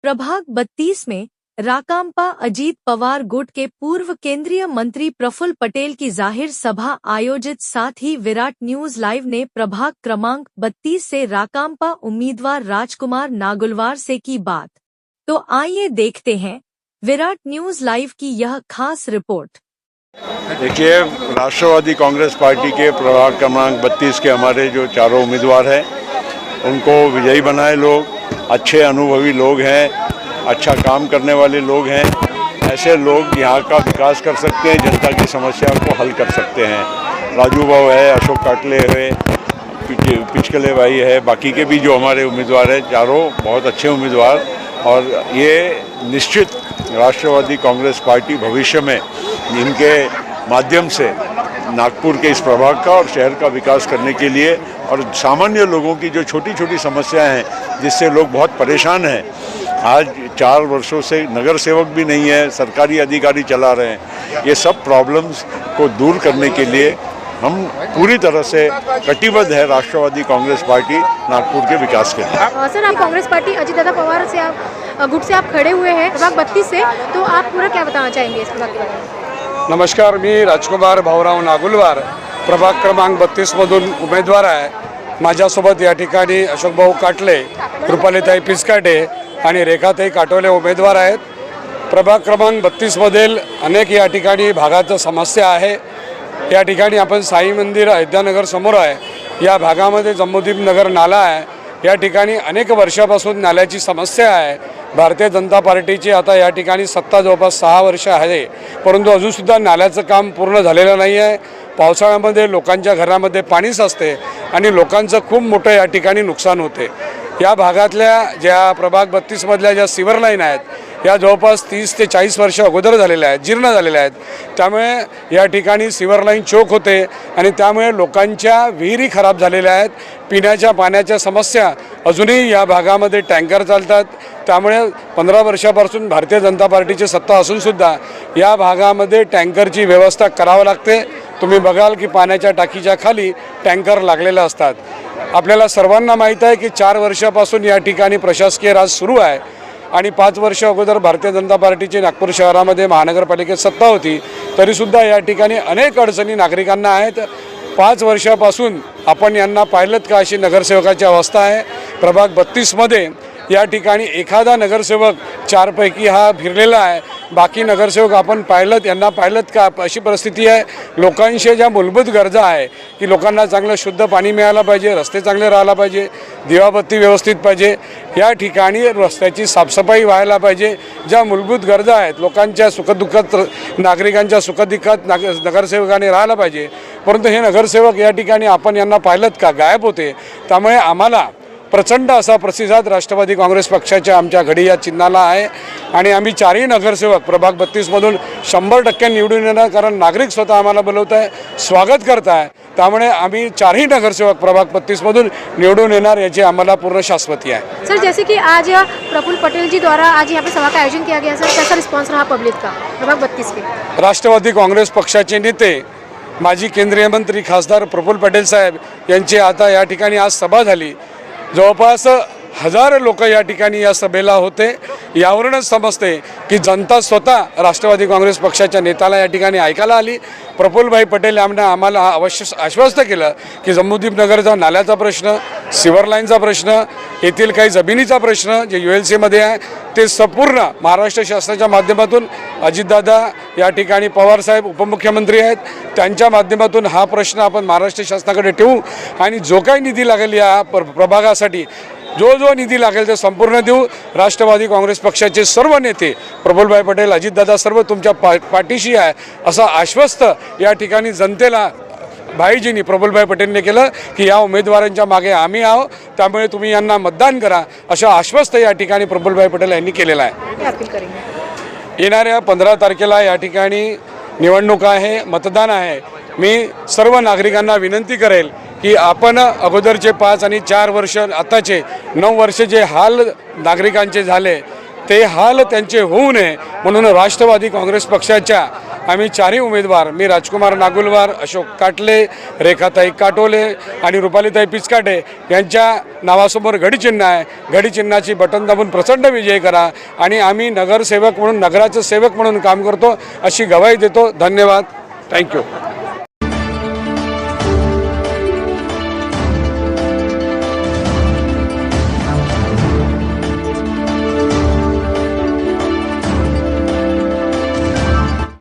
प्रभाग 32 में राकांपा अजीत पवार गुट के पूर्व केंद्रीय मंत्री प्रफुल्ल पटेल की जाहिर सभा आयोजित। साथ ही विराट न्यूज लाइव ने प्रभाग क्रमांक 32 से राकांपा उम्मीदवार राजकुमार नागुलवार से की बात। तो आइए देखते हैं विराट न्यूज लाइव की यह खास रिपोर्ट। देखिए, राष्ट्रवादी कांग्रेस पार्टी के प्रभाग क्रमांक 32 के हमारे जो चारों उम्मीदवार हैं उनको विजयी बनाए। लोग अच्छे अनुभवी लोग हैं, अच्छा काम करने वाले लोग हैं। ऐसे लोग यहाँ का विकास कर सकते हैं, जनता की समस्या को हल कर सकते हैं। राजू बाबू है, अशोक काटले है, पिचकले भाई है, बाकी के भी जो हमारे उम्मीदवार हैं चारों बहुत अच्छे उम्मीदवार। और ये निश्चित राष्ट्रवादी कांग्रेस पार्टी भविष्य में इनके माध्यम से नागपुर के इस प्रभाग का और शहर का विकास करने के लिए और सामान्य लोगों की जो छोटी छोटी समस्याएं हैं जिससे लोग बहुत परेशान हैं, आज 4 वर्षों से नगर सेवक भी नहीं है, सरकारी अधिकारी चला रहे हैं, ये सब प्रॉब्लम्स को दूर करने के लिए हम पूरी तरह से कटिबद्ध है राष्ट्रवादी कांग्रेस पार्टी नागपुर के विकास के लिए। सर, आप कांग्रेस पार्टी अजीत दादा पवार से आप गुट से आप खड़े हुए हैं प्रभाग 32 से, तो आप पूरा क्या बताना चाहेंगे इस प्रभाग के बारे में? नमस्कार, मी राजकुमार भाऊराव नागुलवार प्रभाग क्रमांक 32 मधून उमेदवार आहे। माझ्यासोबत या ठिकाणी अशोक भाऊ काटले, कृपालीताई पिचकाटे आणि रेखाताई काटोले उमेदवार आहेत। प्रभाग क्रमांक 32 मधील अनेक या ठिकाणी भागात समस्या आहे। या ठिकाणी आपण साई मंदिर अयोध्यानगर समोर आहे, या भागामध्ये जम्मूदीप नगर नाला आहे। या ठिकाणी अनेक वर्षापासून नाल्याची समस्या आहे। भारतीय जनता पार्टीची आता या ठिकाणी सत्ता जवळपास 6 वर्ष आहे, परंतु अजूनसुद्धा नाल्याचं काम पूर्ण झालेलं नाही आहे। पावसाळ्यामध्ये लोकांच्या घरामध्ये पाणी साचते आणि लोकांचं खूप मोठं या ठिकाणी नुकसान होते। या भागातल्या ज्या प्रभाग 32 मधल्या ज्या सिवर लाईन आहेत या जवळपास 30 ते 40 वर्ष अगोदर झालेल्या आहेत, जीर्ण झालेल्या आहेत। त्यामुळे या ठिकाणी सिवर लाईन चोक होते आणि त्यामुळे लोकांच्या विहिरी खराब झालेल्या आहेत। पिण्याच्या पाण्याच्या समस्या अजूनही या भागामध्ये टँकर चालतात। त्यामुळे 15 वर्षापासून भारतीय जनता पार्टीची सत्ता असूनसुद्धा या भागामध्ये टँकरची व्यवस्था करावी लागते। तुम्ही बघाल की पाण्याच्या टाकीच्या खाली टँकर लागलेले असतात। आपल्याला सर्वांना माहीत आहे की 4 वर्षापासून या ठिकाणी प्रशासकीय राज सुरू आहे आणि 5 वर्ष अगोदर भारतीय जनता पार्टीची नागपूर शहरामध्ये महानगरपालिकेत सत्ता होती, तरीसुद्धा या ठिकाणी अनेक अडचणी नागरिकांना आहेत। 5 वर्षापासून आपण यांना पाहिलंत का अशी नगरसेवकाची अवस्था आहे। प्रभाग 32 मध्ये या ठिकाणी एखादा नगरसेवक 4 पैकी हा फिरलेला आहे, बाकी नगरसेवक आपण पाहिलंत यांना पाहिलंत का अशी परिस्थिती आहे। लोकांशी ज्या मूलभूत गरजा आहे की लोकांना चांगलं शुद्ध पाणी मिळालं पाहिजे, रस्ते चांगले राहायला पाहिजे, दिवाबत्ती व्यवस्थित पाहिजे, या ठिकाणी रस्त्याची साफसफाई व्हायला पाहिजे। ज्या मूलभूत गरजा आहेत लोकांच्या सुखदुःखात, नागरिकांच्या सुखदुःखात नगरसेवकाने राहायला पाहिजे, परंतु हे नगरसेवक या ठिकाणी आपण यांना पाहिलंत का गायब होते। त्यामुळे आम्हाला प्रचंड असा प्रतिसाद राष्ट्रवादी काँग्रेस पक्षाच्या आमच्या घडी या चिन्हाला आहे आणि आम्ही 4ही नगरसेवक प्रभाग 32 मधून 100% निवडून येणार, कारण नागरिक स्वतः आम्हाला बोलवत आहे, स्वागत करत आहे। त्यामुळे आम्ही 4ही नगरसेवक प्रभाग 32 मधून निवडून येणार याची आम्हाला पूर्ण शाश्वती आहे। सर, जैसे कि आज प्रफुल्ल पटेल जी द्वारा आज यहाँ पे सभा का आयोजन किया गया, सर कैसा रिस्पॉन्स रहा पब्लिक का प्रभाग 32 के? राष्ट्रवादी काँग्रेस पक्षाचे नेते माजी केंद्रीय मंत्री खासदार प्रफुल्ल पटेल साहेब यांची आता या ठिकाणी आज सभा झाली। जवळपास 1000 लोक या ठिकाणी या सभेला होते। यावरूनच समजते की जनता स्वतः राष्ट्रवादी काँग्रेस पक्षाच्या नेत्याला या ठिकाणी ऐकायला आली। प्रफुल्लभाई पटेल यांनी आम्हाला आश्वस्त केलं की जम्मूदीप नगरचा नाल्याचा प्रश्न, सिवर लाईनचा प्रश्न, येथील काही जमिनीचा प्रश्न जे ULC मध्ये आहे ते संपूर्ण महाराष्ट्र शासनाच्या माध्यमातून अजितदादा या ठिकाणी पवारसाहेब उपमुख्यमंत्री आहेत, त्यांच्या माध्यमातून हा प्रश्न आपण महाराष्ट्र शासनाकडे ठेवू आणि जो काही निधी लागेल या प्रभागासाठी जो निधी लागेल ते संपूर्ण देऊ। राष्ट्रवादी काँग्रेस पक्षाचे सर्व नेते प्रफुल्लभाई पटेल, अजितदादा सर्व तुमच्या पाठीशी आहे असं आश्वस्त या ठिकाणी जनतेला भाईजींनी प्रफुल्लभाई पटेलने केलं की या उमेदवारांच्या मागे आम्ही आहोत, त्यामुळे तुम्ही यांना मतदान करा असं आश्वस्त या ठिकाणी प्रफुल्लभाई पटेल यांनी केलेलं आहे। येणाऱ्या 15 तारखेला या ठिकाणी निवडणूक आहे, मतदान आहे। मी सर्व नागरिकांना विनंती करेल की आपण अगोदरचे 5 आणि 4 वर्ष, आताचे 9 वर्ष जे हाल नागरिकांचे झाले ते हाल त्यांचे होऊ नये म्हणून राष्ट्रवादी काँग्रेस पक्षाच्या आम्ही चारही उमेदवार, मी राजकुमार नागुलवार, अशोक काटले, रेखाताई काटोले आणि रुपालीताई पिचकाटे यांच्या नावासमोर घडीचिन्ह आहे. घडीचिन्हाची बटन दाबून प्रचंड विजय करा आणि आम्ही नगरसेवक म्हणून, नगराचे सेवक म्हणून काम करतो अशी ग्वाही देतो. धन्यवाद. थँक्यू.